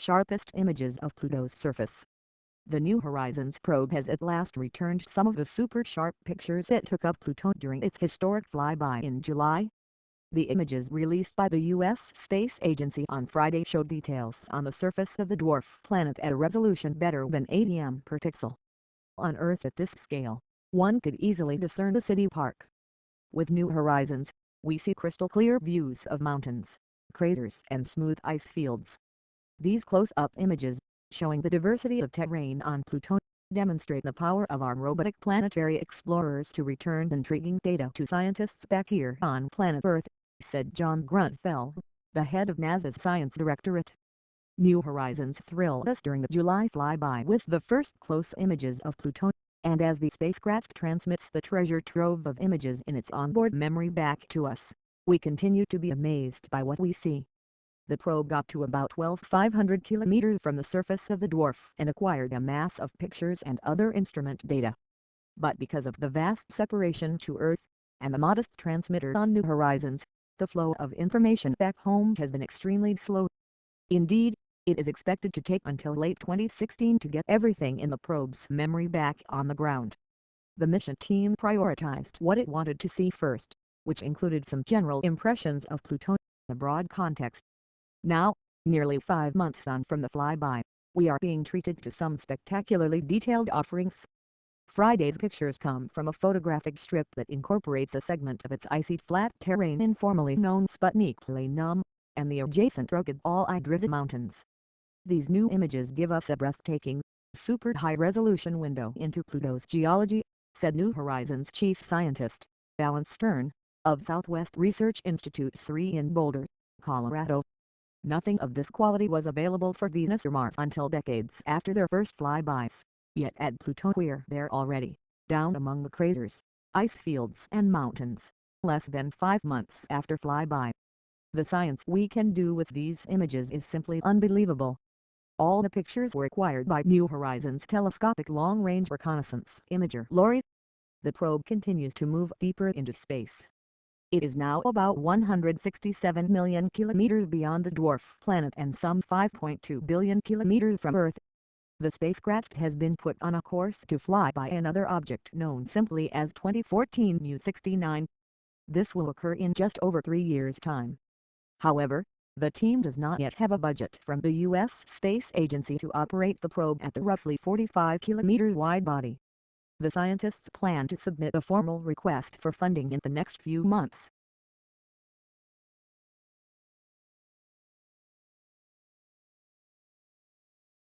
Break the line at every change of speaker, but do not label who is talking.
Sharpest images of Pluto's surface. The New Horizons probe has at last returned some of the super sharp pictures it took of Pluto during its historic flyby in July. The images released by the U.S. Space Agency on Friday showed details on the surface of the dwarf planet at a resolution better than 80 m per pixel. On Earth at this scale, one could easily discern a city park. With New Horizons, we see crystal-clear views of mountains, craters and smooth ice fields. These close-up images, showing the diversity of terrain on Pluto, demonstrate the power of our robotic planetary explorers to return intriguing data to scientists back here on planet Earth, said John Grunsfeld, the head of NASA's Science Directorate. New Horizons thrilled us during the July flyby with the first close images of Pluto, and as the spacecraft transmits the treasure trove of images in its onboard memory back to us, we continue to be amazed by what we see. The probe got to about 12,500 kilometers from the surface of the dwarf and acquired a mass of pictures and other instrument data. But because of the vast separation to Earth, and the modest transmitter on New Horizons, the flow of information back home has been extremely slow. Indeed, it is expected to take until late 2016 to get everything in the probe's memory back on the ground. The mission team prioritized what it wanted to see first, which included some general impressions of Pluto in a broad context. Now, nearly 5 months on from the flyby, we are being treated to some spectacularly detailed offerings. Friday's pictures come from a photographic strip that incorporates a segment of its icy flat terrain informally known Sputnik Planum, and the adjacent rugged All-Idriza Mountains. These new images give us a breathtaking, super high-resolution window into Pluto's geology, said New Horizons chief scientist, Alan Stern, of Southwest Research Institute SRI in Boulder, Colorado. Nothing of this quality was available for Venus or Mars until decades after their first flybys, yet at Pluto they're already, down among the craters, ice fields and mountains, less than 5 months after flyby. The science we can do with these images is simply unbelievable. All the pictures were acquired by New Horizons telescopic long-range reconnaissance imager LORRI. The probe continues to move deeper into space. It is now about 167 million kilometers beyond the dwarf planet and some 5.2 billion kilometers from Earth. The spacecraft has been put on a course to fly by another object known simply as 2014 Mu-69. This will occur in just over 3 years' time. However, the team does not yet have a budget from the U.S. Space Agency to operate the probe at the roughly 45 kilometers wide body. The scientists plan to submit a formal request for funding in the next few months.